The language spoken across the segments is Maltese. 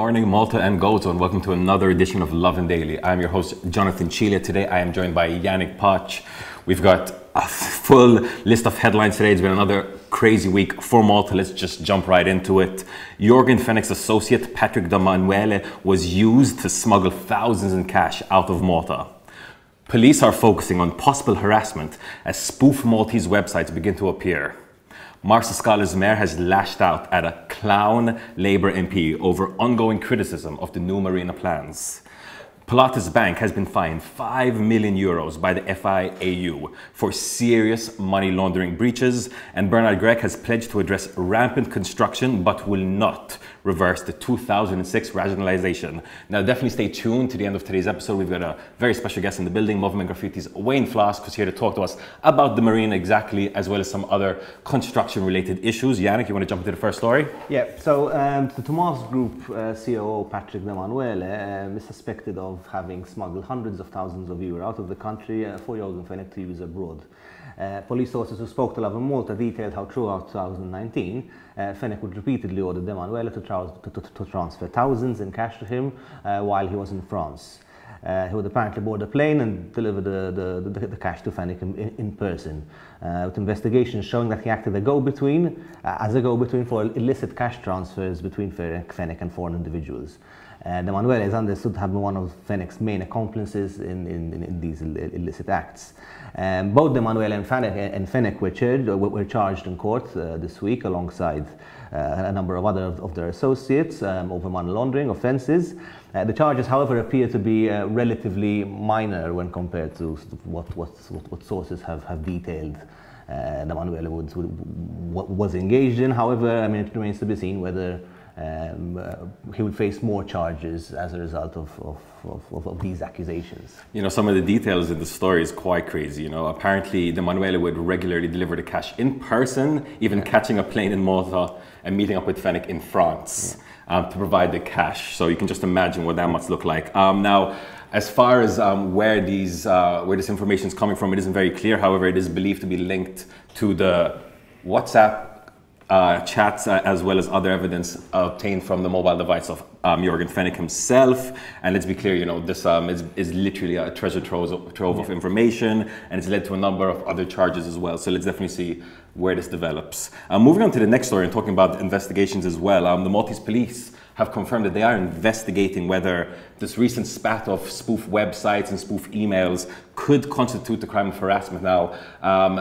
morning, Malta and Gozo, and welcome to another edition of Lovin Daily. I'm your host, Jonathan Chile. Today I am joined by Yannick Poch. We've got a full list of headlines today. It's been another crazy week for Malta. Let's just jump right into it. Jorgen Fennick's associate, Patrick de Manuele, was used to smuggle thousands in cash out of Malta. Police are focusing on possible harassment as spoof Maltese websites begin to appear. Marsaskala's mayor has lashed out at a clown Labour MP over ongoing criticism of the new marina plans. Pilates Bank has been fined €5 million by the FIAU for serious money laundering breaches, and Bernard Gregg has pledged to address rampant construction but will not reverse the 2006 rationalisation. Now definitely stay tuned to the end of today's episode. We've got a very special guest in the building. Moviment Graffitti's Wayne Flask was here to talk to us about the marina exactly, as well as some other construction related issues. Yannick, you want to jump into the first story? Yeah, so the Tomas Group COO Patrick de Manuele is suspected of having smuggled hundreds of thousands of euros out of the country for Jorgen Fennick to use abroad. Police sources who spoke to Lovin Malta detailed how throughout 2019 Fennick would repeatedly order de Manuele to transfer thousands in cash to him while he was in France. He would apparently board a plane and deliver the cash to Fennick in person, with investigations showing that he acted as a go-between for illicit cash transfers between Fennick and foreign individuals. De Manuele is understood to have been one of Fennick's main accomplices in these illicit acts. Both De Manuele and Fennick were charged in court this week alongside a number of other of their associates over money laundering offences. The charges, however, appear to be relatively minor when compared to what sources have detailed De Manuele was engaged in. However, I mean, it remains to be seen whether he would face more charges as a result of these accusations. You know, some of the details in the story is quite crazy. You know, apparently de Manuele would regularly deliver the cash in person, even catching a plane in Malta and meeting up with Fennick in France to provide the cash. So you can just imagine what that must look like. Now, as far as where this information is coming from, it isn't very clear. However, it is believed to be linked to the WhatsApp chats as well as other evidence obtained from the mobile device of Jorgen Fennick himself. And let's be clear, you know, this is literally a treasure trove of information, and it's led to a number of other charges as well. So let's definitely see where this develops. Moving on to the next story and talking about investigations as well, the Maltese police have confirmed that they are investigating whether this recent spat of spoof websites and spoof emails could constitute the crime of harassment. Now,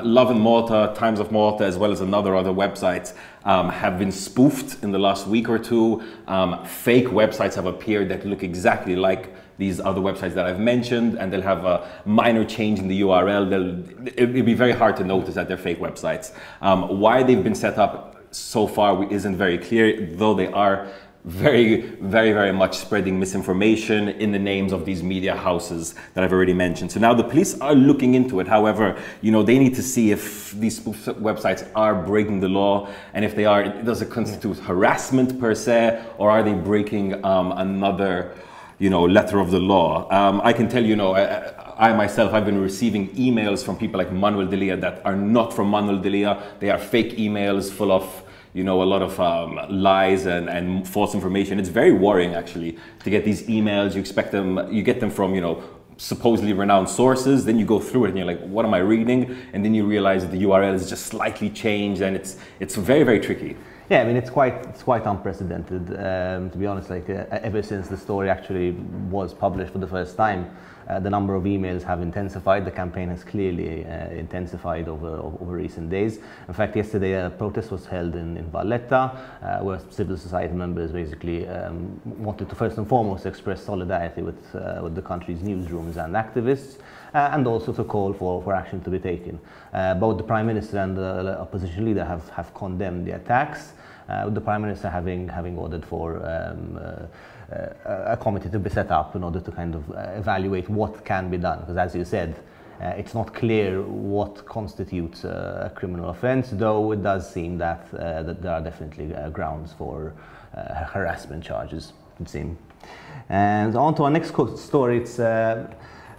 Lovin Malta, Times of Malta, as well as other websites have been spoofed in the last week or two. Fake websites have appeared that look exactly like these other websites that I've mentioned, and they'll have a minor change in the URL. It'll be very hard to notice that they're fake websites. Why they've been set up so far isn't very clear, though they are very much spreading misinformation in the names of these media houses that I've already mentioned. So now the police are looking into it. However, you know, they need to see if these spoof websites are breaking the law, and if they are, does it constitute harassment per se, or are they breaking another, you know, letter of the law? I can tell you, I myself, I've been receiving emails from people like Manuel Delia that are not from Manuel Delia. They are fake emails full of, you know, a lot of lies and false information. It's very worrying, actually, to get these emails. You get them from, you know, supposedly renowned sources. Then you go through it and you're like, what am I reading? And then you realize that the URL is just slightly changed, and it's very tricky. Yeah, I mean, it's quite unprecedented, to be honest. Like ever since the story actually was published for the first time, the number of emails have intensified. The campaign has clearly intensified over recent days. In fact, yesterday a protest was held in Valletta, where civil society members basically wanted to first and foremost express solidarity with the country's newsrooms and activists, and also to call for action to be taken. Both the Prime Minister and the opposition leader have condemned the attacks, with the Prime Minister having ordered for a committee to be set up in order to kind of evaluate what can be done. Because as you said, it's not clear what constitutes a criminal offence, though it does seem that there are definitely grounds for harassment charges, it would seem. And on to our next story. It's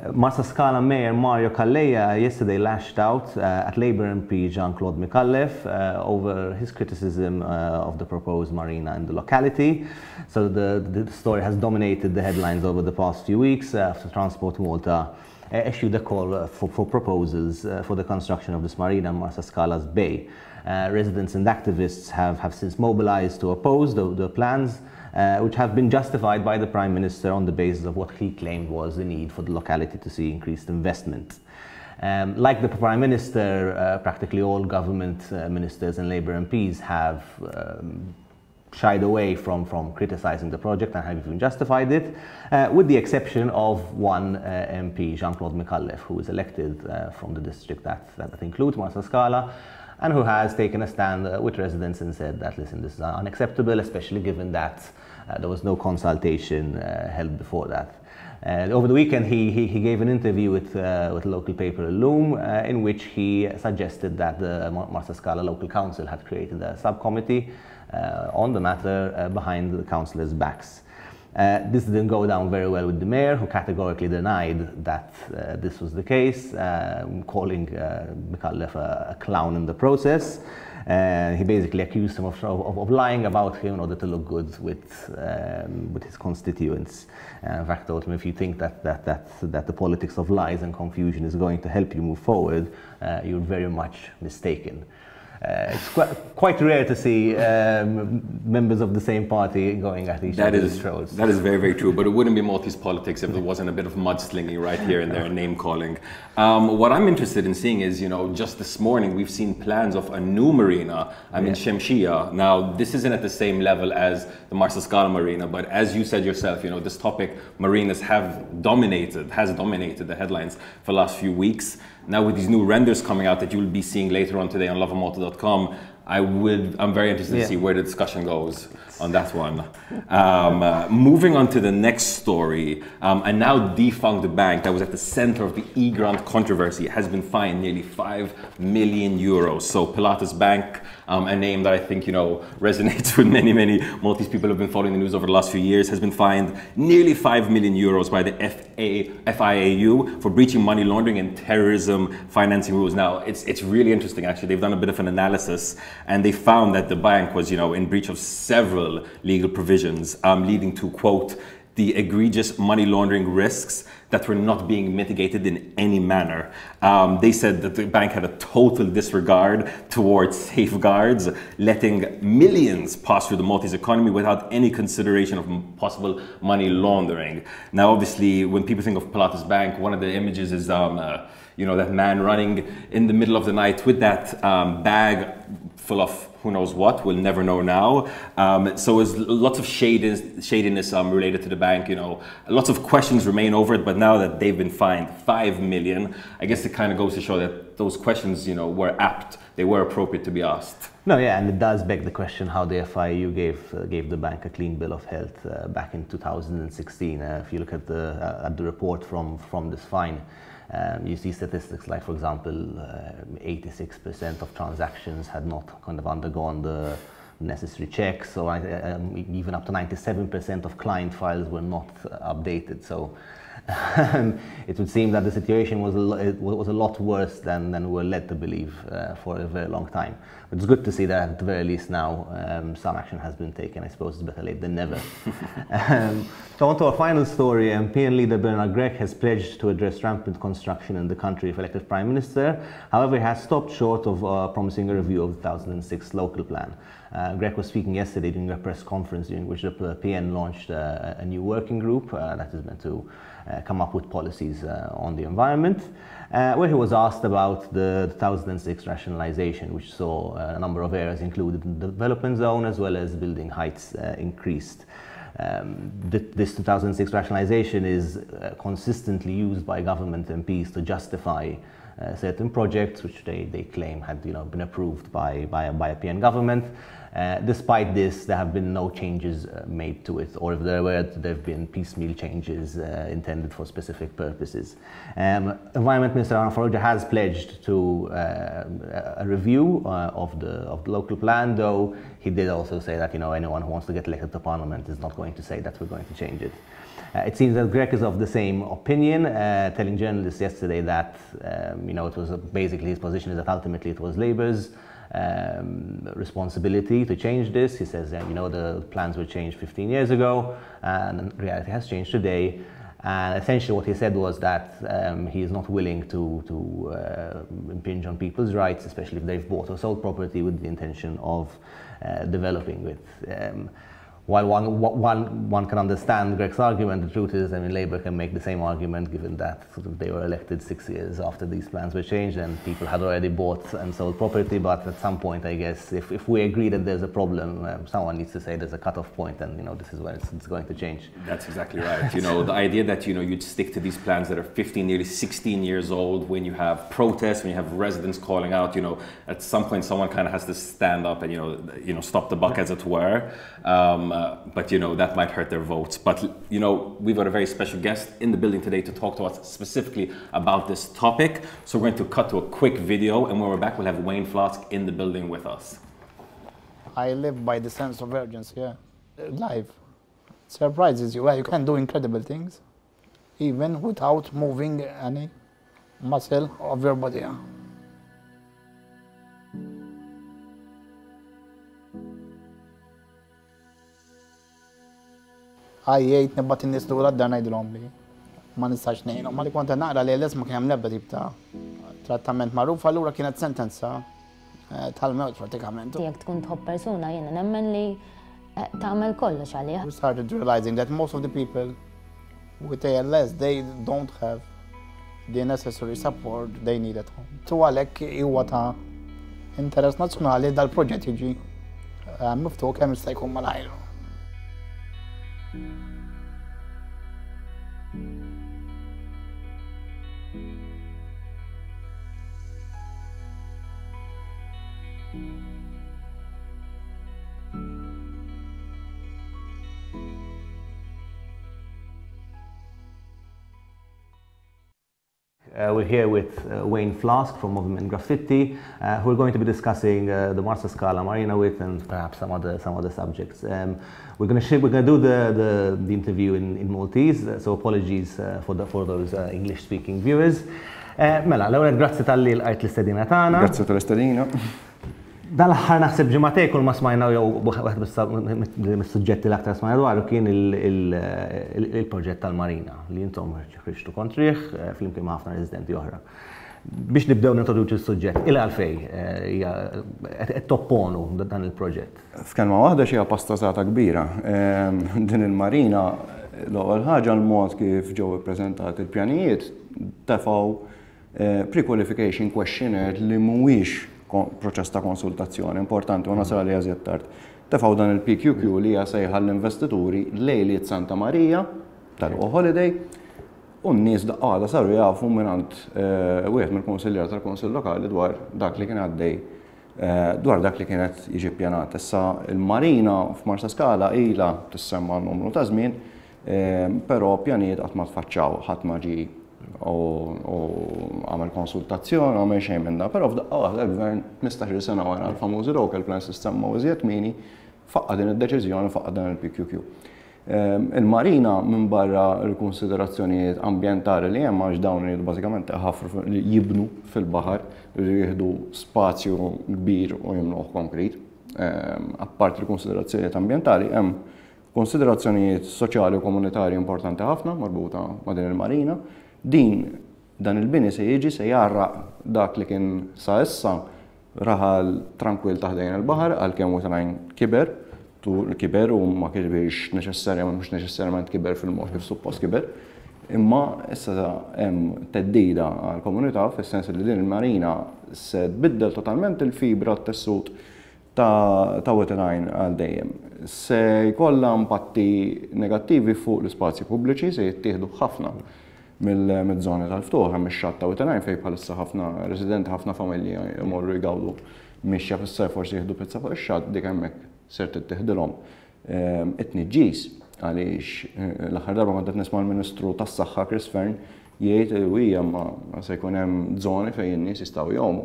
Marsaskala Mayor Mario Calleja yesterday lashed out at Labour MP Jean-Claude Micallef over his criticism of the proposed marina in the locality. So the story has dominated the headlines over the past few weeks after Transport Malta issued a call for proposals for the construction of this marina in Marsaskala's bay. Residents and activists have since mobilized to oppose the plans, which have been justified by the Prime Minister on the basis of what he claimed was the need for the locality to see increased investment. Like the Prime Minister, practically all government ministers and Labour MPs have shied away from criticising the project and have even justified it, with the exception of one MP, Jean-Claude Micallef, who is elected from the district that includes Marsaskala, and who has taken a stand with residents and said that, listen, this is unacceptable, especially given that there was no consultation held before that. Over the weekend, he gave an interview with local paper Loom, in which he suggested that the Marsaskala local council had created a subcommittee on the matter behind the councillors' backs. This didn't go down very well with the mayor, who categorically denied that this was the case, calling Micallef a clown in the process. He basically accused him of lying about him in order to look good with his constituents. In fact, told him, if you think that the politics of lies and confusion is going to help you move forward, you're very much mistaken. It's quite rare to see members of the same party going at each other's throats. That is very, very true. But it wouldn't be Maltese politics if there wasn't a bit of mudslinging right here and there, name calling. What I'm interested in seeing is, just this morning we've seen plans of a new marina. In Shemshia. Now, this isn't at the same level as the Marsaskala marina, but as you said yourself, this topic, marinas has dominated the headlines for the last few weeks. Now, with these new renders coming out that you'll be seeing later on today on lovinmalta.com, I'm very interested to see where the discussion goes on that one. Moving on to the next story, a now defunct bank that was at the center of the e-grant controversy has been fined nearly €5 million. So Pilatus Bank, a name that I think resonates with many Maltese people who have been following the news over the last few years, has been fined nearly €5 million by the FIAU for breaching money laundering and terrorism financing rules. Now, it's really interesting actually. They've done a bit of an analysis, and they found that the bank was in breach of several legal provisions, leading to, quote, the egregious money laundering risks that were not being mitigated in any manner. They said that the bank had a total disregard towards safeguards, letting millions pass through the Maltese economy without any consideration of possible money laundering. Now, obviously, when people think of Pilatus Bank, one of the images is that man running in the middle of the night with that bag full of who knows what, we'll never know now. So there's lots of shadiness related to the bank, lots of questions remain over it, but now that they've been fined $5 million, I guess it kind of goes to show that those questions, were apt, they were appropriate to be asked. No, yeah, and it does beg the question how the FIU gave the bank a clean bill of health back in 2016. If you look at the report from this fine, you see statistics like, for example, 86% of transactions had not kind of undergone the necessary checks, or even up to 97% of client files were not updated. So it would seem that the situation was a lot worse than we were led to believe for a very long time. But it's good to see that at the very least now some action has been taken. I suppose it's better late than never. So on to our final story, PN leader Bernard Grech has pledged to address rampant construction in the country if elected Prime Minister. However, he has stopped short of promising a review of the 2006 local plan. Grech was speaking yesterday during a press conference during which the PN launched a new working group that is meant to come up with policies on the environment, where he was asked about the 2006 rationalisation, which saw a number of areas included in the development zone as well as building heights increased. This 2006 rationalisation is consistently used by government MPs to justify certain projects which they claim had been approved by a European government. Despite this, there have been no changes made to it, or if there were, there have been piecemeal changes intended for specific purposes. Environment Minister Anna Farrugia has pledged to a review of the local plan, though he did also say that anyone who wants to get elected to Parliament is not going to say that we're going to change it. It seems that Greg is of the same opinion, telling journalists yesterday that it was basically his position is that ultimately it was Labour's responsibility to change this. He says the plans were changed 15 years ago and reality has changed today, and essentially what he said was that he is not willing to impinge on people's rights, especially if they've bought or sold property with the intention of developing it. While one can understand Greg's argument, the truth is, Labour can make the same argument given that they were elected 6 years after these plans were changed and people had already bought and sold property. But at some point, I guess, if we agree that there's a problem, someone needs to say there's a cut-off point and, this is when it's going to change. That's exactly right. The idea that, you'd stick to these plans that are 15, nearly 16 years old, when you have protests, when you have residents calling out, at some point someone kind of has to stand up and, stop the buck, as it were. But that might hurt their votes. But we've got a very special guest in the building today to talk to us specifically about this topic. So we're going to cut to a quick video, and when we're back, we'll have Wayne Flask in the building with us. I live by the sense of urgency. Yeah, life surprises you. You can do incredible things, even without moving any muscle of your body. Yeah. Għajjejt nibbat in-nies lura d-dar ngħidulhom li ma nistax ngħinhom. Ma li kont naqra li l-isma kien hemm l-ebda tip ta' trattament magħruf, allura kienet sentenza tal-mewt pratikament. Jekk tkun tħobb persuna jiena nemmen li tagħmel kollox għalih. We started realizing that most of the people with ALS, they don't have the necessary support they need at home. Tu għalhekk huwa ta' interess nazzjonali dal-proġett jiġi miftuħ kemm jista' jkun malajr. We're here with Wayne Flask from Moviment Graffitti, who are going to be discussing the Marsaskala marina with and perhaps some other subjects. We're going to do the interview in Maltese, so apologies for those English-speaking viewers. Mela, l-ewwel grazzi tal-li l-qajt l-istedina tagħna. Grazzi tal-istedina. Dal-aħħar naħseb ġimgħatej kull ma smajna jew waħed mis-suġġetti l-aktar smajna dwaru kien il-proġett tal-marina li intom ħriġtu kontrih flimkien ma' ħafna residenti oħra. Biex nibdew nintroduċu s-suġġett, il-għalfej qed topponu dan il-proġett. F'kelma waħda xi pastazata kbira. Din il-marina l-ewwel ħaġa l-mod kif ġew ippreżentat il-pjanijiet tefgħu pre-qualification questionnaire li mhuwiex proċess ta' konsultazzjoni importanti u nasal li għażjed tard. Tefgħu dan il-PQQ li hija sejħa l-investituri lejliet Santa Marija tal-Holiday u n-nies daqqada saru jafu mingħand wieħed mill-kunsiljar tal-Kunsill Lokali dwar dak li kien għaddej dwar dak li kienet jiġi ppjanat. Issa il-marina f'Marsaskala ilha tissemma numru ta' żmien, però pjanijiet qatt ma tfaċċaw ħadd ma ġie u għamel konsultazzjoni, għamel xejn minn da, però f'daqqa waħda l-gvern 15 sena wara l-famużi local plans sistema u iżjed mini faqqa din id-deċiżjoni faqqa dan il-PQQ. Il-marina minn barra l-konsiderazzjonijiet ambjentali li hemm għax dawn iridu bażikament ħafru li jibnu fil-baħar li jieħdu spazju kbir u jimnuh konkret. Apart il-konsiderazzjonijiet ambjentali hemm konsiderazzjonijiet soċjali u komunitarji importanti ħafna marbuta ma' din il-marina. Dan il-bini se jiġi se jarraq dak li kien sa issa raħal tranquil taħdejn il-baħar għalkemm witrajn kiber u ma kibirx neċessarjament kiber fil-mod kif suppost kiber. Imma issa hemm teddida għall-komunità fis-sens li din il-marina se tbiddel totalment il-fibra t-tessut ta' witrajn għal dejjem. Se jkollha impatti negattivi fuq l-ispazji pubbliċi se jittieħdu ħafna mill-żoni tal-ftuħ, hemm ix-xatta u tenajn fejn bħalissa ħafna residenti, ħafna familji jmorru jgawdu mixja fis-sajf forsi jieħdu pizza fuq ix-xatt, dik hemmhekk ser tittieħdilhom it-tniġġis għaliex l-aħħar darba kont qed nisma' l-Ministru tas-Saħħa Chris Fern jgħid hija ma se jkun hemm żoni fejn in-nies jistgħu jgħumu.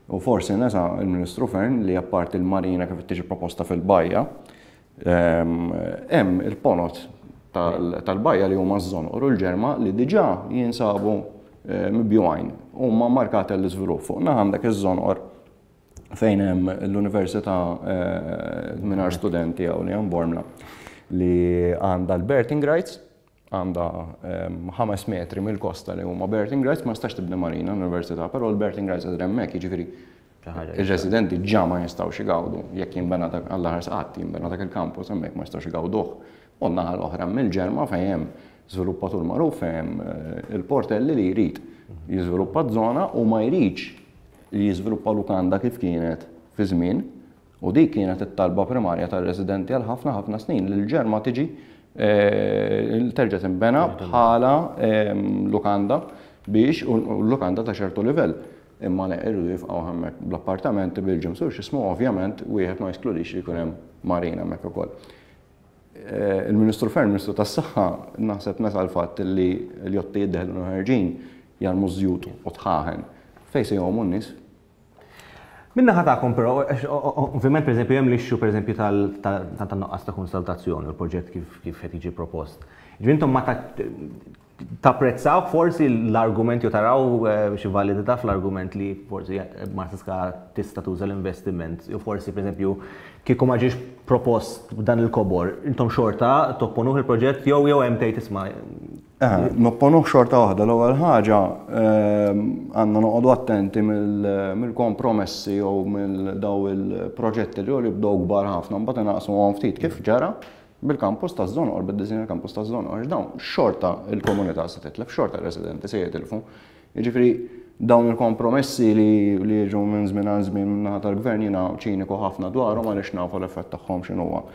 U forsi nesa il-Ministru Fern li apparti il-marina kif tiġi proposta fil-bajja, hemm il-ponot tal-bajja li huma ż-żonqor u l-ġerma li diġà jinsabu mibjuwajn huma markati għall-iżvilupp. Fuq naħa għandek iż-żonqor fejn hemm l-Università mingħajr studenti jew li hemm Bormla li għandha l-berthing rights, għandha 5 metri mill-kosta li huma berthing rights, ma stax tibni marina l-Università, però l-berthing rights għadha hemmhekk, jiġifieri ir-residenti ġà ma jistgħux igawdu jekk jinbena għall-aħħar saqat jinbena dak il-kampus hemmhekk ma jistgħux igawduh. U n-naħa l-oħra mill-ġerma fejn hemm żviluppatur magħruf fejn il-portelli li jrid jiżviluppa żona u ma jridx li jiżviluppa lukanda kif kienet fi żmien u dik kienet it-talba primarja tar-residenti għal ħafna snin li l-ġerma tiġi terġa' tinbena bħala lukanda biex u lukanda ta' ċertu livell. Imma irridu jifqgħu hemmhekk bl-appartamenti bil-ġimsur x'ismu ovvjament wieħed ma jiskludix li jkun hemm marina hemmhekk ukoll. Il-Ministru Fern, Ministru tas-Saħħa, naħseb nesa l-fatt li l-jotti jiddeħlu ħarġin jarmu żjud u tħaħen. Fejn se jgħumu n-nies? Minna ħatakom, però, ovvjament, per eżempju, hemm l-ixxu, per eżempju, tal-noqqas ta' konsultazzjoni, l-proġett kif qed jiġi propost. Ġvintom ma tapprezzaw forsi l-argument jew taraw xi validità fl-argument li forsi Marsaskala tista' tuża l-investiment, jew forsi pereżempju kieku ma ġiex propost dan il-kobor, intom xorta topponuh il-proġett jew hemm tgħid isma' Nopponuh xorta waħda l-ewwel ħaġa għandna noqogħdu attenti mill-kompromessi jew mill-daw il-proġetti li jibdew kbar ħafna mbagħad inaqsuhom ftit kif ġara bil-kampus ta' żonqor, bid-diżin il-kampus ta' żonqor, dawn xorta il-komunità se titlef, xorta r-residenti se jitilfu. Jiġifieri dawn il-kompromessi li jiġu minn żmien għal żmien minn naħa tal-gvern jiena ċiniku ħafna dwarhom għaliex nafu l-effett tagħhom x'inhuwa.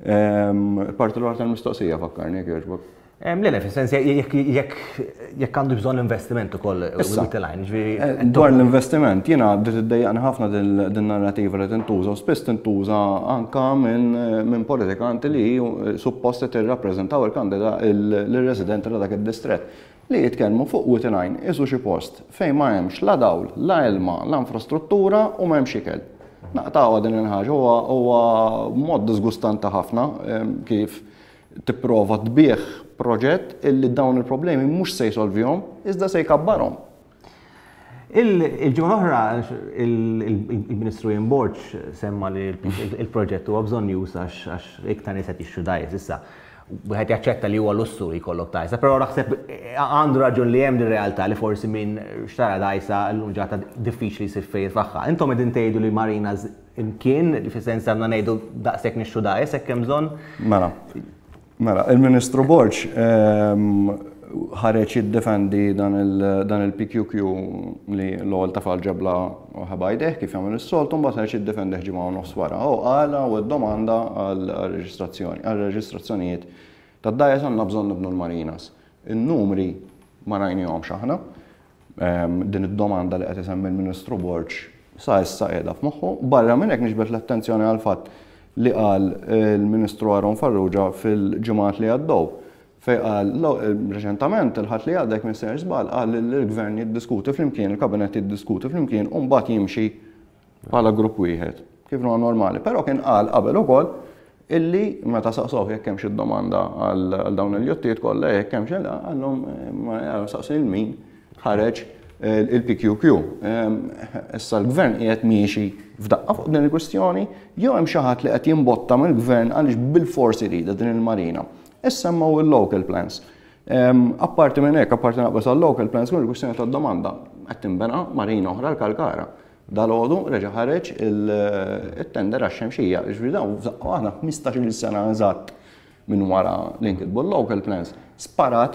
Il-parti l-oħra tal-mistoqsija fakkarni jekk jogħġbok. Le, fil-sens, jekk għandu bżonn investiment ukoll dwar l-investiment, jiena bdiet iddejjaqni ħafna din-narrativa li tintuża u spiss tintuża anke minn politikanti li suppost qed irrappreżentaw il-kandida l-residenti ta' dak id-distrett li jitkellmu fuq witinajn isu xi post fejn ma hemmx la dawl, la ilma, la infrastruttura u m'hemmx ikel. Naqta'wa din il-ħaġa huwa mod disgustanti ħafna kif tipprova tbieħ proġett illi dawn il-problemi mhux se jsolvihom, iżda se jkabbarhom. Il-ġimgħa oħra il-Ministru Jimborġ semma li l-proġett huwa bżonn juża għax iktar nies qed jixtru dajs issa. Wieħed jaċċetta li huwa lussu li jkollok dajsa, però naħseb għandu raġun li hemm dir-realtà li forsi min xtara dajsa llum ġata diffiċli jsir fejn jitfaħħa. Intom qegħdin tgħidu li marinas imkien li fis-sens għandna ngħidu daqshekk nixtru dajs hekk hemm bżonn. Mela, il-Ministru Borġ ħareġ jiddefendi dan il-PQQ li l-ewwel tafal ġebla ħabajdeh kif jagħmel is-soltu mbagħad ħareġ jiddefendih ġimgħa u nofs wara. Qala u d-domanda għall-reġistrazzjonijiet tad-dajjes għandna bżonn nibnu l-marinas. In-numri ma rajnihomx aħna. Din id-domanda li qed isemmi l-Ministru Borġ sa issa qiegħda f'moħħu. Barra minn hekk niġbed l-attenzjoni għal fatt li qal il-Ministru Aron Farrugia fil-ġimgħat li għaddew fejn qal reċentament il-ħadd li għaddek minn Ser Żball qal li l-Gvern jiddiskuti flimkien, il-Kabinet jiddiskuti flimkien u mbagħad jimxi bħala grupp wieħed kif huwa normali. Però kien qal qabel ukoll illi meta saqsuh jekk hemmx id-domanda għal dawn il-jottijiet kollha jekk hemmx għalhom saqsu min ħareġ il-PQQ. Issa l-Gvern qiegħed miexi f'daqqa fuq din il-kwestjoni, jew hemm xi ħadd li qed jimbotta mill-Gvern għaliex bil-forsi jrida din il-marina. Issa semmew il-local plans. Apparti minn hekk, apparti naqbes għal-local plans, kull kwestjoni tad-domanda qed tinbena marina oħra l-Kalkara. Dalgħodu reġa' ħareġ it-tender għax-xemxija. Jiġifieri dawn f'daqqa aħna 15-il sena eżatt minn wara li nkitbu l-local plans. Sparat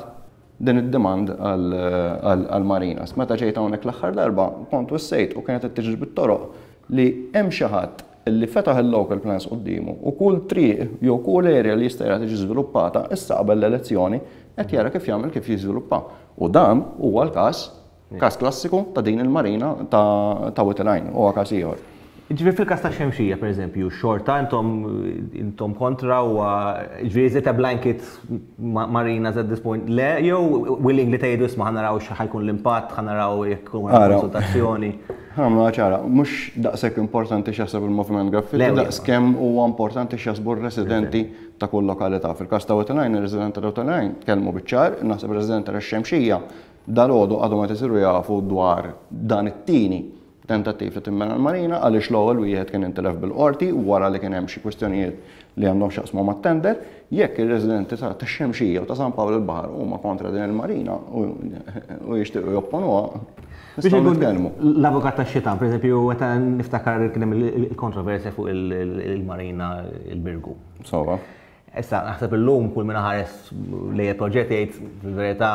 din id-demand għal-marinas. Meta ġejt hawnhekk l-aħħar darba kont wissejt u kienet qed tiġi bit-toroq li hemm xi ħadd illi fetaħ il-local plans qoddimu u kull triq jew kull area li jista' tiġi żviluppata issa qabel l-elezzjoni qed jara kif jagħmel kif jiżviluppa. U dan huwa l-każ klassiku ta' din il-marina ta' Wittline, huwa każ ieħor. Ġifieri fil-każ ta' Xemxija, pereżempju, xorta intom kontra u ġifieri ta' blanket marinas at this point. Le, jew willing li tgħidu isma' ħanaraw x'ħajkun l-impatt, ħanaraw jekk huma konsultazzjoni. Ħamlu ċara, mhux daqshekk importanti x'jaħseb il-Moviment Graffitti, daqskemm huwa importanti x'jaħsbu r-residenti ta' kull lokalità. Fil-każ ta' Wittline, ir-residenti ta' Wittline tkellmu biċ-ċar, naħseb ir-residenti ta' Xemxija dal-għodu għadhom qed isiru jafu dwar dan it-tieni tentattiv li timmena l-marina għaliex l-ewwel wieħed kien intilef bil-qorti wara li kien hemm xi kwistjonijiet li għandhom x'jaqsmu mat-tender, jekk ir-residenti ta' Xemxija u ta' San Pawl il-Baħar huma kontra din il-marina u jixtiequ jopponuha. L-avukat tax-xitan, pereżempju, meta niftakar kien hemm il-kontroversja fuq il-marina il-Birgu. Sowa. Issa naħseb illum kull min ħares li proġett jgħid fil-verità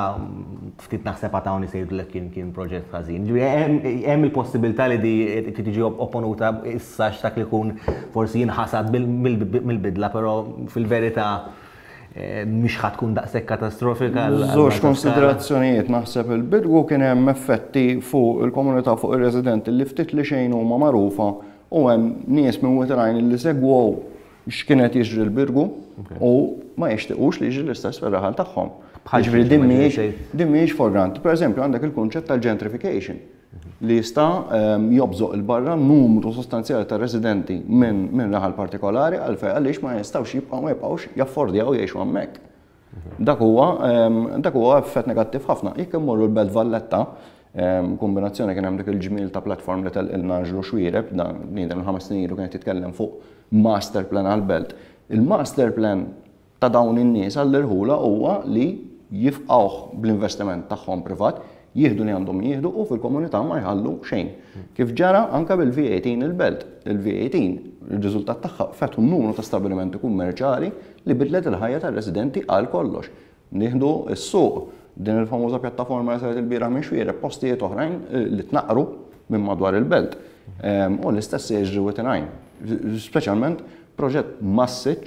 ftit naħseb għataw nisejdu kien proġett ħażin. Hemm il-possibilità li tiġi opponuta issa x'tak li jkun forsi jinħasad mill-bidla, però fil-verità mhix ħadd tkun daqshekk katastrofika. Żewġ konsiderazzjonijiet naħseb il-Birgu kien hemm effetti fuq il-komunità fuq ir-residenti li ftit li xejn huma magħrufa u hemm nies minn Wittline li segwew x'kienet jiġri l-Birgu u ma jixtiequx li jiġri l-istess fir-raħal tagħhom. Ġifieri din mhijiex for granted. Pereżempju għandek il-kunċett tal-gentrification li jista' jobżoq il-barra numru sostanzjali ta' residenti minn raħal partikolari għaliex ma jibqgħux jaffordjaw jgħixu hemmhekk. Dak huwa effett negattiv ħafna. Jekk immorru l-Belt Valletta, kombinazzjoni kien hemm dik il-ġmiel ta' platform li telqilna ġlu xwiereb, dan il-5 snin ilu kienet titkellem fuq master plan għal-belt. Il-master plan ta' dawn in-nies għall-irħula huwa li jifqgħuh bl-investiment tagħhom privat, jieħdu li għandhom jieħdu u fil-komunità ma jħallu xejn. Kif ġara anke bil-V18 il-belt. Il-V18 ir-riżultat tagħha fetħu numru ta' stabilimenti kummerċjali li bidlet il-ħajja tar-residenti għal kollox. Nieħdu s-suq din il-famuża pjattaforma li saret il-bieraħ minn xwiereb postijiet oħrajn li tnaqru minn madwar il-belt. U l-istess jiġri Wittline. Speċjalment proġett massiċ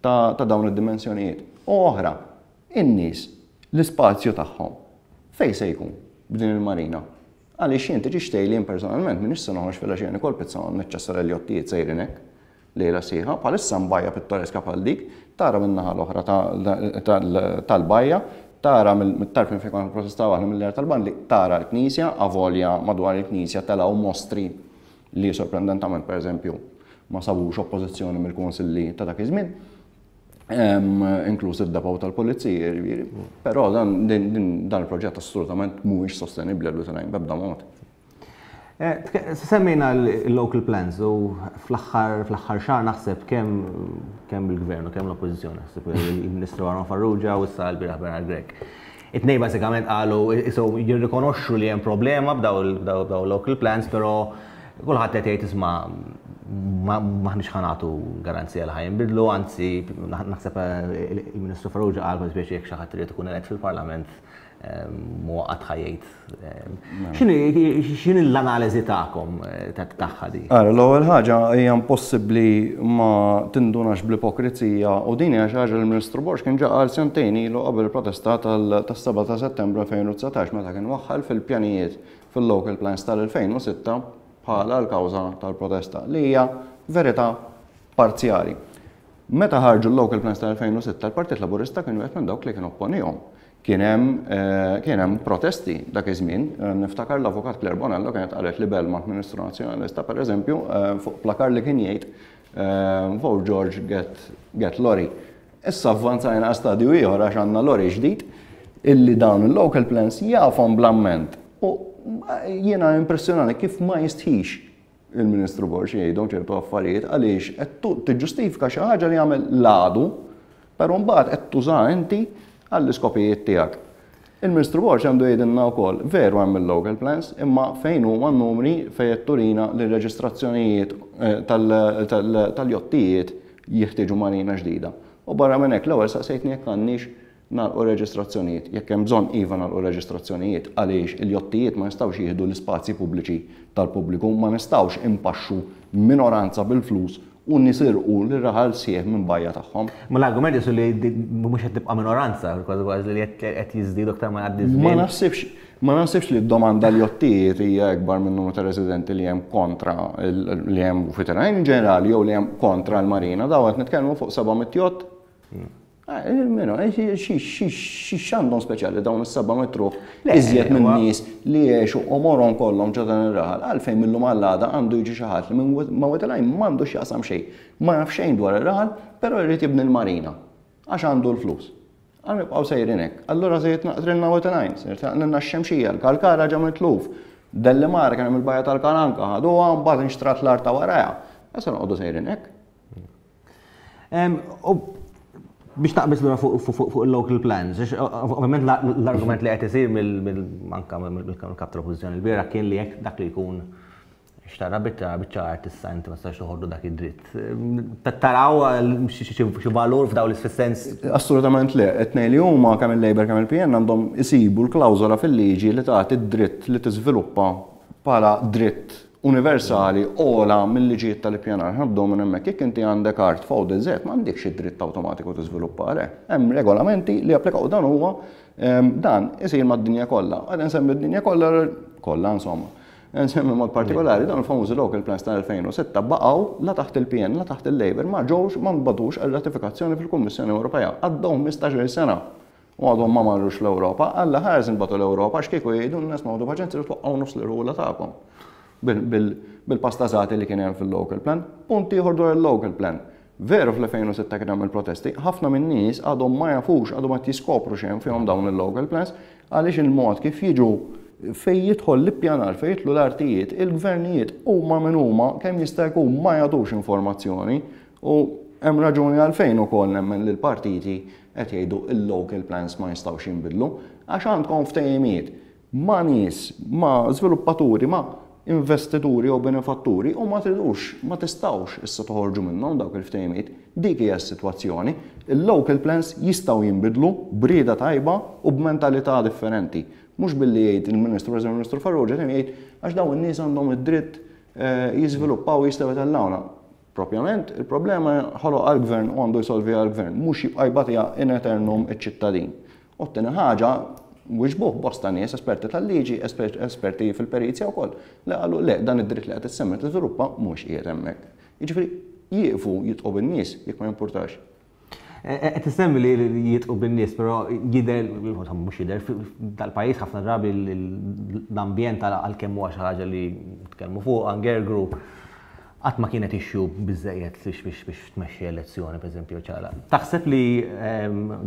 ta' dawn id-dimensjonijiet. U oħra, in-nies, l-ispazju tagħhom fejn se jkun b'din il-marina. Għaliex jien tiġi xtejlien personalment m'iniex se noħroġ fil-għaxija kolpit sa neċċessar il-jottijiet sejrin hekk lejla sieħa, bħalissa mbajja pittoreska bħal dik, tara min-naħa l-oħra tal-bajja, tara mit-tarf fejn kont protestaw aħna mill-area tal-ban li tara l-Knisja, avolja madwar il-Knisja telgħu mostri li sorprendentament pereżempju ma sabux oppożizzjoni mill-Kunsilli ta' dak iż-żmien, inkluż id-depaw tal-Pulizija, però dan il-proġett assolutament mhuwiex sostenibbli għal Wittline b'ebda mod. Semmejna l-local plans u fl-aħħar xahar naħseb kemm il-gvern u kemm l-oppożizzjoni, naħseb il-Ministru Aron Farrugia u issa l-bieraħ Bernard Grek. It-tnejn bażikament qalu jirrikonoxxu li hemm problema b'daw local plans, però kulħadd qed jgħid isma' maħniex ħanatu garanzija li ħajinbidlu, anzi naħseb il-Ministru Farrugia qal biex jekk xi ħadd irid ikun elett fil-Parlament muwaqqat ħajjejt. X'inhi l-analiżi tagħkom tagħha di? L-ewwel ħaġa hija impossibbli ma tindunax bl-ipokrizija u din hija xi ħaġa li l-Ministru Borx kien ġa qal sentejn ilu qabel il-protesta tas-7 ta' Settembru 2019 meta kien waħħal fil-pjanijiet fil-local plans tal-2006 bħala l-kawża tal-protesta li hija verità parzjali. Meta ħarġu l-local plans tal-2006, il-Partit Laburista kienu qed minn dawk li kienu opponihom. Kien hemm protesti dak iż-żmien, niftakar l-Avukat Claire Bonello kienet qalet li Belmont Ministru Nazzjonalista pereżempju fuq plakar li kien jgħid Vote George get Lorry. Issa avvanzajna stadju ieħor għax għandna lorry ġdid illi dawn il-local plans jafhom bl-amment. Jiena impressjonani kif ma jistħix il-Ministru Borx jgħidu ċertu affarijiet għaliex qed tiġġustifika xi ħaġa li jagħmel l-għadu, però mbagħad qed tuża inti għall-iskopijiet tiegħek. Il-Ministru Borx għandu jgħidilna wkoll veru hemm il-local plans, imma fejn huma n-numri fejn qed turina li r-reġistrazzjonijiet tal-jottijiet jeħtieġu marina ġdida. U barra minn hekk l-ewwel saqsejtni jekk għandniex nagħlqu reġistrazzjonijiet. Jekk hemm bżonn iva nagħlqu reġistrazzjonijiet għaliex il-jottijiet ma nistgħux jieħdu l-ispazji pubbliċi tal-pubbliku, ma nistgħux impaxxu minoranza bil-flus u nisirqu l-raħal sieħ minn bajja tagħhom. Ma l-argument jisu li mhux qed tibqa' minoranza, kważi li qed jiżdiedu aktar ma jgħaddi żmien. Ma naħsibx li d-domanda li jottijiet hija akbar minn numru ta' residenti li hemm kontra li hemm veterani in ġenerali jew li hemm kontra l-marina, daw qed nitkellmu fuq 700 jott. X'għandhom speċjali dawn is-700 ruħ iżjed minn nies li jgħixu u morhom kollhom ġo dan ir-raħal għalfejn millum għall-għada għandu jiġi xi ħadd li ma wetelajn m'għandux jaqsam xejn, ma jaf xejn dwar ir-raħal, però jrid jibni l-marina għax għandu l-flus. Għan nibqaw sejrin hekk. Allura se jitnaqtrilna wetelajn, se jitnaqtrilna x-xemxija, l-kalkara ġa mitluf, Dellimar kien hemm il-bajja tal-Kalanka, ħaduha mbagħad inxtrat l-art ta' warajha. Issa noqogħdu sejrin hekk. Biex taqbis l fuq il-local plans, ovvijament l-argument li għet isir manka mill-kap tal-oppozizjoni l-bira kien li jek dak li jkun xtara biċċar tissa inti ma stax toħordu dak id-dritt. Taraw xi valur f'daw l-isfessens? Assolutament le, etnej li huma kemm il-Labor kemm il-PN għandhom isibu l-klawżola fil-liġi li tagħti id-dritt li tiżviluppa bħala dritt universali ola mill-liġijiet tal-ippjanar. Ħabdu minn hemmhekk jekk inti għandek art fuq D-Z m'għandekx id-dritt awtomatiku tiżviluppa għalih. Hemm regolamenti li applikaw dan huwa dan isir mad-dinja kollha. Għad nsemmi d-dinja kollha insomma. Nsemmi mod partikolari dan il-famużi local plans tal-2006 baqgħu la taħt il-PN la taħt il-Labor ma ġewx ma nbagħtux għal-ratifikazzjoni fil-Kummissjoni Ewropea. Għaddew 15-il sena u għadhom ma marrux l-Ewropa, alla ħares inbagħtu l-Ewropa x'kieku jgħidu n-nies m'għodu paċenzja li twaqqgħu nofs l-irwula tagħkom. Bil-pastazati li kien hemm fil-local plan, punti ieħor dwar il-local plan. Veru fl-2006 kien hemm il-protesti, ħafna minn nies għadhom ma jafux, għadhom qed jiskopru xejn fihom dawn il-local plans għaliex il-mod kif jiġu fejn jidħol l-ippjanar, fejn jidħlu l-artijiet, il-gvernijiet huma minn huma kemm jista' jkun ma jagħtux informazzjoni u hemm raġuni għalfejn ukoll nemmen li l-partiti qed jgħidu il-local plans ma jistgħux jinbidlu għax għandkom ftehimiet ma' nies, ma' żviluppaturi, ma' investituri u benefatturi u ma tridux, ma tistawx issa toħorġu minnhom dawk il-ftehimiet. Dik hija s-sitwazzjoni. Il-local plans jistgħu jinbidlu b'rieda tajba u b'mentalità differenti. Mhux billi jgħid il-Ministru President Ministru Farrugia jgħid għax dawn in-nies għandhom id-dritt jiżviluppaw jistgħu jtellawna. Propjament, il-problema ħoloq għall-gvern u għandu jsolvi għall-gvern, mhux jibqa' jbagħtiha in eternum iċ-ċittadin. U t-tieni ħaġa wieġbuh bosta nies esperti tal-liġi, esperti fil-perizja wkoll. Le qalu le dan id-dritt li qed issemmi tiżviluppa mhux qiegħed hemmhekk. Jiġifieri jieqfu jitqu bin-nies jekk ma jimpurtax. Qed issemmi li jitqu bin-nies, però jidher mhux jidher tal-pajjiż ħafna drabi l-ambjent għalkemm huwa xi ħaġa li tkellmu fuq anger group qatt ma kienet ixxu biżżejjed biex tmexxi elezzjoni pereżempju ċala. Taħseb li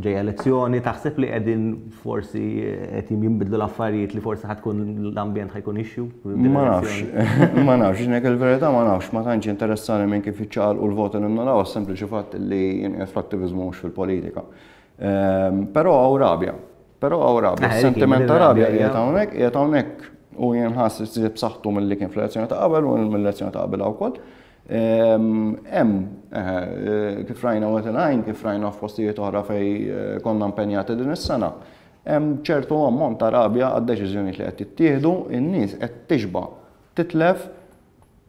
ġej elezzjoni, taħseb li qegħdin forsi qed jinbidlu l-affarijiet li forsi ħadkun l-ambjent ħajkun ixxu? Ma nafx, nek il-verità ma nafx, ma tantx interessani minn kif iċċaqalqu l-voti li naraw sempliċi fatt li jinqiegħed fl-attiviżmu mhux fil-politika. Però hawn rabja, sentiment ta' rabja qiegħed hawnhekk u jenħass iżjed b'saħħtu mill-li kien fl-elezzjoni ta' qabel u mill-elezzjoni ta' qabel wkoll. Kif rajna wetelajn, kif rajna f'postijiet oħra fejn konna impenjati din is-sena. Hemm ċertu ammont ta' rabja għad-deċiżjonijiet li qed jittieħdu, in-nies qed tixba' titlef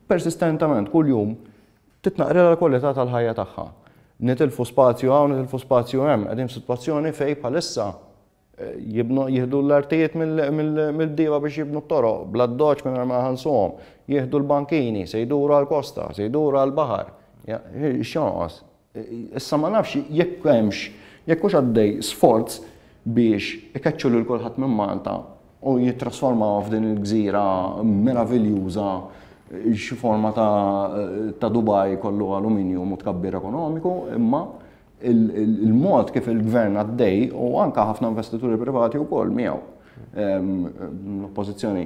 persistentament kuljum titnaqrela l-kwalità tal-ħajja tagħha. Nitilfu spazju hawn, nitilfu spazju hemm, qegħdin f'sitwazzjoni fejn bħalissa jieħdu l-artijiet mill-bdiewa biex jibnu t-toroq, bla-doċ minn ma ħansuhom, jieħdu l-bankini, se jduru għall-kosta, se jduru għall-baħar. X'jonqos? Issa ma nafx jekk hemmx, jekk hux għaddej sforz biex ikeċċu lil kulħadd minn Malta u jittrasformaw f'din il-gżira meraviljuża xi forma ta' Dubai kollu aluminium u tkabbir ekonomiku, imma il-mod kif il-gvern għaddej u anka ħafna investituri privati wkoll miegħu. L-oppożizzjoni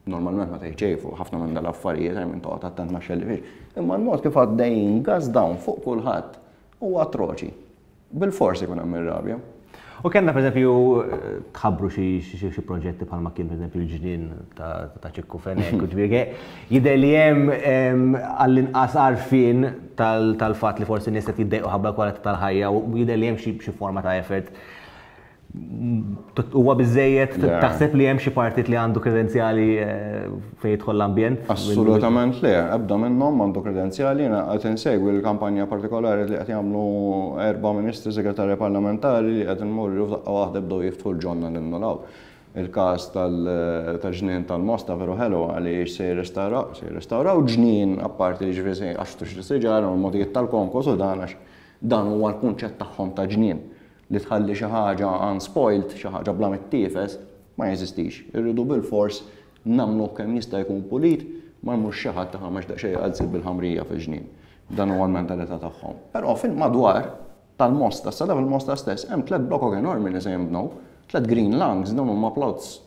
normalment ma tgħidx ħafna minn dal-affarijiet minn toqgħod attent ma' xelli fiex. Imma l-mod kif għaddejjin gas dawn fuq kulħadd huwa atroċi. Bil-forsi kun hemm ir-rabja. U kellna pereżempju tħabbru xi proġetti bħalma kien pereżempju l-ġnien ta' ċikku fenek, jidher li hemm għall-inqas għarfien tal-fatt li forsi nies qed jiddejqu ħabba kwalità tal-ħajja u jidher li hemm xi forma ta' effort Huwa biżejjed taħseb li hemm xi partit li għandu kredenzjali fejn jidħol l-ambjent? Assolutament le, ebda minnhom għandu kredenzjali, qed insegwi l-kampanja partikolari li qed jagħmlu 4 ministri segretarji parlamentari li qed immorru f'daqqa waħda bdew jiftħu l-ġonna l-innolaw. Il-każ tal-ġnien tal-Mosta veru ħelu għaliex se jirrestawraw ġnien apparti li ġifieri se għaxtu xi siġara u l-modijiet tal-konkos u dan huwa l-kunċett tagħhom ta' ġnien. Li tħalli xi ħaġa unspoiled, xi ħaġa bla mittifes, ma jeżistix. Irridu bil-fors nagħmlu kemm jista' jkun pulit, ma jmurx xi ħadd taħamex daqsxejn qalsil bil-ħamrija fil-ġnien. Dan huwa l-mentalità tagħhom. Però fil-madwar tal-Mosta, sa bil-Mosta stess, hemm 3 blokok enormi li se jinbnew, 3 green lungs, dawn huma plots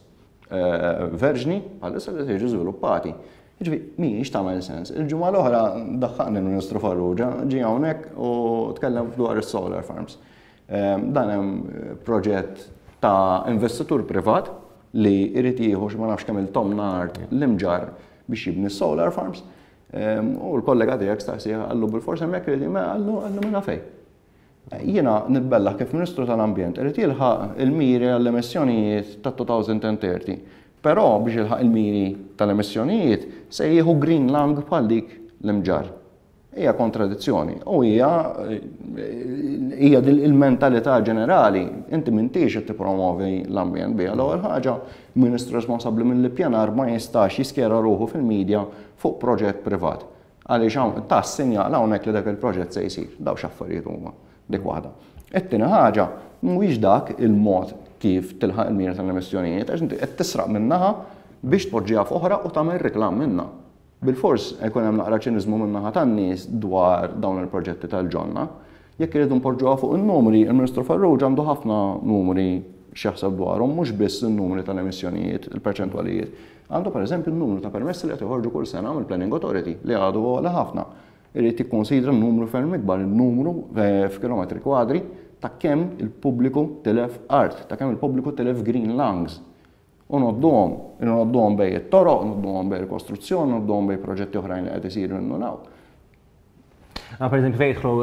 verġni bħalissa li jiġu żviluppati. Jiġifieri mhijiex tagħmel sens. Il-ġimgħa l-oħra daħħaqni l-Ministru Farrugia ġie hawnhekk u tkellem dwar is-solar farms. Dan hemm proġett ta' investitur privat li jrid jieħu ma nafx kemm il-tom nard l-imġar biex jibni solar farms. U l-kollega tiegħek staqsija għallu bil-forsi hemmhekk irid għallu minna fejn. Jiena nitbellaħ kif Ministru tal-Ambjent irid jilħaq il-miri għall-emissjonijiet ta' 2030. Però biex jilħaq il-miri tal-emissjonijiet se jieħu green lung bħal dik l-imġar. Hija kontradizzjoni u hija il-mentalità ġenerali. Inti m'intix qed tippromovi l-ambjent biha. L-ewwel ħaġa, Ministru responsabbli mill-ippjanar ma jistax jiskjera ruħu fil-medja fuq proġett privat. Għaliex tas sinjala hawnhekk li dak il-proġett se jsir. Daw x'affarijiet huma dik waħda. It-tieni ħaġa mhuwiex dak il-mod kif tilħaq il-mira tal-emissjonijiet għax inti qed tisraq minnaha biex tpoġġiha f'oħra u tagħmel riklam minnha. Bil-fors jkun hemm naqra ċiniżmu min-naħa tan-nies dwar dawn il-proġetti tal-ġonna. Jekk iridu npoġġuha fuq in-numri, il-Ministru Farrugia għandu ħafna numri x'jaħseb dwarhom, mhux biss in-numri tal-emissjonijiet, il-perċentwalijiet. Għandu pereżempju n-numru ta' permessi li qed joħorġu kull sena mill-Planning Authority li għadu għala ħafna. Irid jikkonsidra n-numru ferm ikbar, il-numru f'kilometri kwadri ta' kemm il-pubbliku tilef art, ta' kemm il-pubbliku tilef green lungs. U noddhom bej it-toroq, noddhom bej il-kostruzzjoni, noddhom bej proġetti oħrajn li qed isiru minnu naw. Per eżempju, fejn jidħlu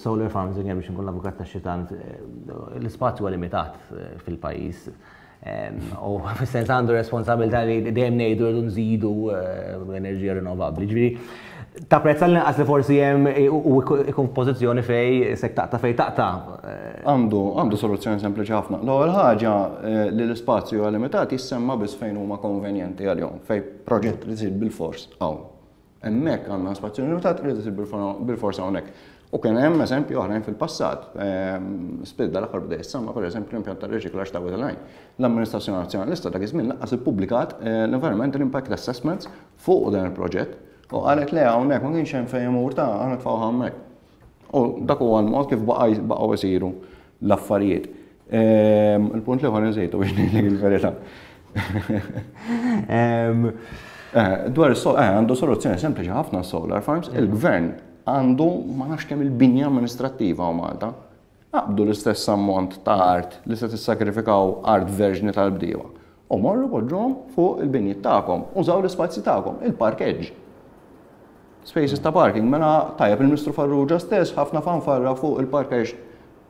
solar farms biex nkun l-avukat tax-xitant, l-ispazju huwa limitat fil-pajjiż. U fis-sens għandu responsabilità li dejjem ngħidu rridu nżidu l-enerġija rinnovabbli. Ġifieri, tapprezza l-inqas li forsi hemm u jkun f'pożizzjoni fejn se taqta' fejn taqta'. Għandu soluzzjoni sempliċi ħafna. L-ewwel ħaġa li l-ispazju huwa limitat jissemma biss fejn huma konvenjenti għalihom, fejn proġett li jsir bil-fors hawn. Hemmhekk għandna spazju limitat li jsir bil-fors hawnhekk. U kien hemm eżempji oħrajn fil-passat. Spidda l-aħħar bdej issemma pereżempju l-impjant tar-riċiklaġġ ta' Line. L-Amministrazzjoni Nazzjonalista dak iż-żmien laqqas ippubblikat l-Environmental Impact Assessments fuq dan il-proġett. U qalet le hawnhekk ma kienx hemm fejn imur ta' aħna tfgħu hemmhekk. U dak huwa l-mod kif baqgħu isiru l-affarijiet. Il-punt li ħon nżejtu biex ngħidlek il-verità. Dwar għandu soluzzjoni sempliċi ħafna solar farms, il-gvern għandu ma nafx kemm il-binja amministrattiva u Malta. Qabdu l-istess ammont ta' art li se tissakrifikaw art verġni tal-bdiewa. U morru poġġhom fuq il-binjiet tagħkom, użaw l-ispazji tagħkom, il-parkeġġ. Spaces ta' parking, mela tajjeb il-Ministru Farrugia stess ħafna fanfarra fuq il-parkeġġ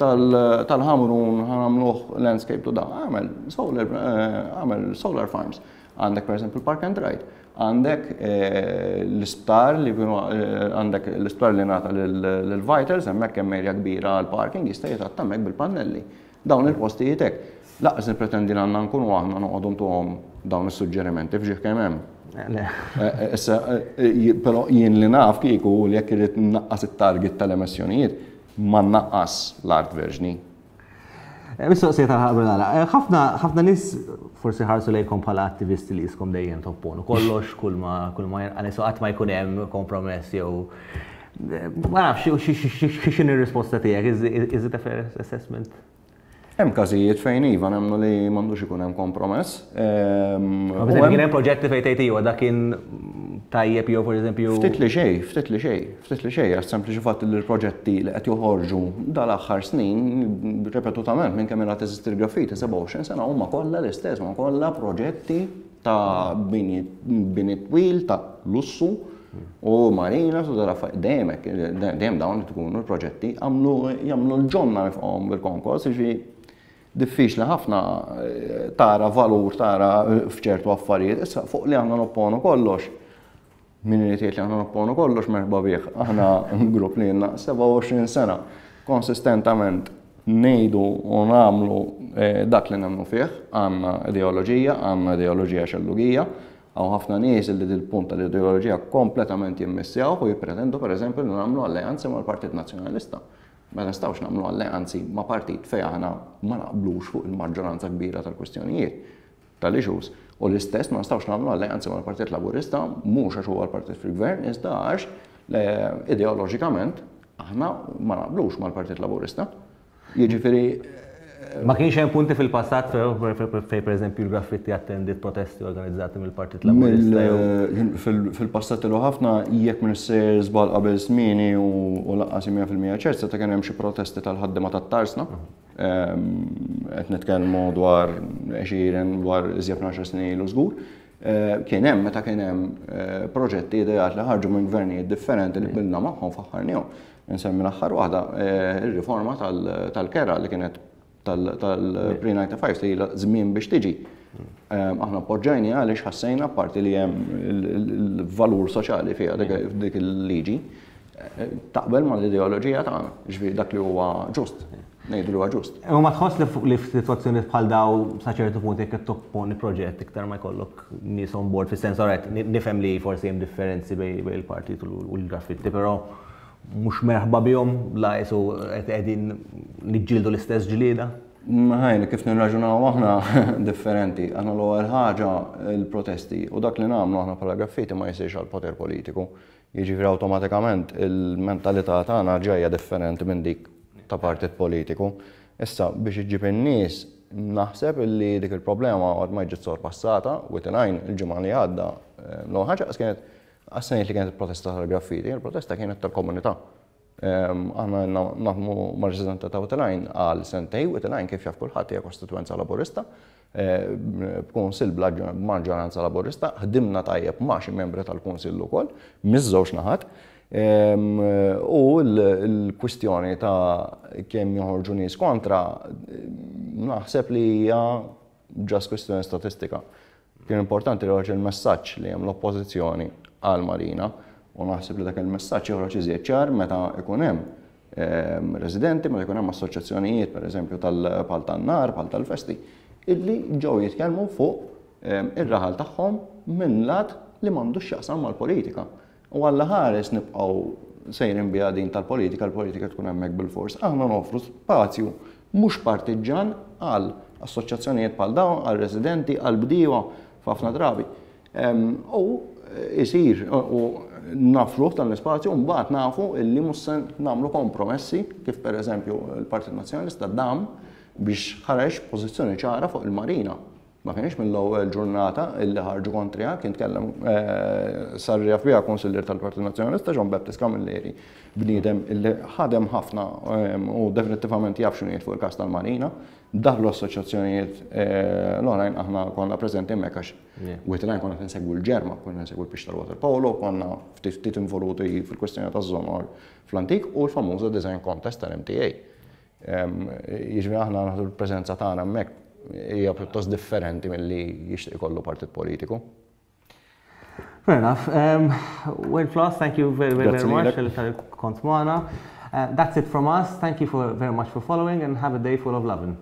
tal-ħamrun ħamluh landscape to da. Għamel solar farms. Għandek per esempio il-Park and Ride. Għandek l-isptar li nata l-Vitals, hemmhekk hemm erja kbira għal-parking jista' jitatt hemmhekk bil-pannelli. Dawn il-postijiet hekk. Laqas nippretendi għandna nkunu aħna noqogħdu ntuhom dawn is-suġġerimenti f'ġieħ kemm hemm. Issa, però jien li naf kieku li jekk irid naqqas it-target tal-emissjonijiet ma naqqas l-art verġni. Mistoqsija tal-ħabra ħafna nies forsi ħarsu lejkom bħala attivisti li jiskom dejjem topponu kollox kull ma għanisu qatt ma jkun hemm kompromess jew ma nafx x'inhi r-risposta tiegħek, is it a fair assessment? Hemm każijiet fejn iva nemmnu li m'għandux ikun hemm kompromess. Kien hemm proġetti fejn tgħid iva dak kien tajjeb jew pereżempju. Ftit li xejn, għax sempliċi fatt li l-proġetti li qed joħorġu dal-aħħar snin repetutament minn kemm ingħad teżisti l-graffiti 27 sena huma kollha l-istess, huma kollha proġetti ta' bini twil ta' lussu u marina su dejjem dawn li tkunu l-proġetti jagħmlu l-ġonna mifqhom bil-konkors, diffiċli ħafna tara valur, tara f'ċertu affarijiet. Issa fuq li għandna nopponu kollox, min irid jgħid li għandna nopponu kollox merħba bih. Aħna grupp li għandna 27 sena konsistentament ngħidu u nagħmlu dak li nagħmlu fih, għandna ideoloġija xellugija, għaw ħafna nies li dil-punt tal-ideoloġija kompletament jimmissjaw u jippretendu pereżempju li nagħmlu alleanzi mal-Partit Nazzjonalista. Ma nistgħux nagħmlu alleanzi ma' partit fejn aħna ma naqblux fuq il-maġġoranza kbira tal-kwistjonijiet tal-issues. U l-istess ma nistgħux nagħmlu alleanzi mal-Partit Laburista mhux għax huwa l-partit fil-gvern, iżda għax ideoloġikament aħna ma naqblux mal-Partit Laburista. Jiġifieri ma kienx hemm punti fil-passat fejn pereżempju l-Graffitti attendit protesti organizzati mill-Partit Laburista. Fil-passat ilu ħafna jekk minister żball qabel żmieni u laqqas 100% ċert ta' kien hemm xi protesti tal-ħaddiema tat-tarsna. Qed nitkellmu dwar 20 dwar iżjed 10 snin ilu żgur. Kien hemm meta kien hemm proġetti ideat li ħarġu minn gvernijiet differenti li qbilna magħhom faħħarnihom. Insemmi l-aħħar waħda ir-riforma tal-kera li kienet tal-pre-95 li żmien biex tiġi. Aħna appoġġajni għaliex ħassejna parti li hemm il-valur soċjali fiha dik il-liġi taqbel mal-ideoloġija tagħna, ġifieri dak li huwa ġust, ngħidu li huwa ġust. U ma tħoss li f'sitwazzjoni bħal daw sa ċertu punt jekk qed topponi proġett iktar ma jkollok nies on board fis-sens oret nifhem li forsi hemm differenzi bejn il-partit u l-Graffitti, però mux merħba bihom la jesu qegħdin niġġieldu l-istess ġlieda? Ħajli kif nirraġunaw aħna differenti. Aħna l-ewwel ħaġa l-protesti u dak li nagħmlu aħna bħala Graffitti ma jsirx għal poter politiku. Jiġifieri awtomatikament il-mentalità tagħna ġejja differenti minn dik ta' partit politiku. Issa biex iġġib in-nies naħseb li dik il-problema għad ma ġiet sorpassata u il-ġimgħa li għadda l-ewwel ħaġa kienet għas-seniet li kienet il-protesta tal-Graffitti, il-protesta kienet tal-komunità. Aħna naħdmu mar-residenta ta' Utilajn għal sentej, Utilajn kif jaf kulħadd hija kostituenza laburista, b'kunsill b'maġġoranza laburista, ħdimna tajjeb ma' xi membri tal-kunsill ukoll, miż-żewġ naħat, u l-kwistjoni ta' kemm joħorġu nies kontra naħseb li hija ġast kwistjoni statistika. Kien importanti li joħroġ il-messaġġ li hemm l-oppożizzjoni għal Marina u naħseb li dak il-messaġġ joħroġ iżjed ċar meta ikun hemm residenti, meta ikun hemm assoċjazzjonijiet pereżempju tal-pal tan-nar, pal tal-festi, illi ġew jitkellmu fuq ir-raħal tagħhom minn lat li m'għandux x'jaqsam mal-politika. U alla ħares nibqgħu sejrin biha din tal-politika, l-politika tkun hemmhekk bil-fors. Aħna nofru spazju mhux partiġan għal assoċjazzjonijiet bħal dawn, għal residenti, għal bdiewa f'ħafna drabi. U isir u nafruh tal-ispazju u mbagħad nafu illi mhux se nagħmlu kompromessi kif pereżempju il-Partit Nazzjonalista dam biex ħareġ pożizzjoni ċara fuq il-Marina. Ma kienx mill-ewwel ġurnata illi ħarġu kontrija, kien tkellem sarrjaf biha konsiljer tal-Partit Nazzjonalista John Baptist Camilleri, bniedem illi ħadem ħafna u definittivament jaf x'inhiet fuq il-każ tal-Marina. Daħlu assoċjazzjonijiet l-oħrajn aħna konna preżenti hemmhekk għax Utilajn konna insegwu l-ġerma, konna insegwu l-pix tal-water polo, konna ftit involuti fil-kwestjoni taż-żonor fl-antik u l-famuża design contest tal-MTA. Jiġri aħna naħdu l-preżenza tagħna hemmhekk hija pjuttost differenti milli jixtieq ikollu partit politiku. Fair enough. Wayne Floss, thank you very much tal-kont magħna. That's it from us. Thank you very much for following and have a day full of lovin'.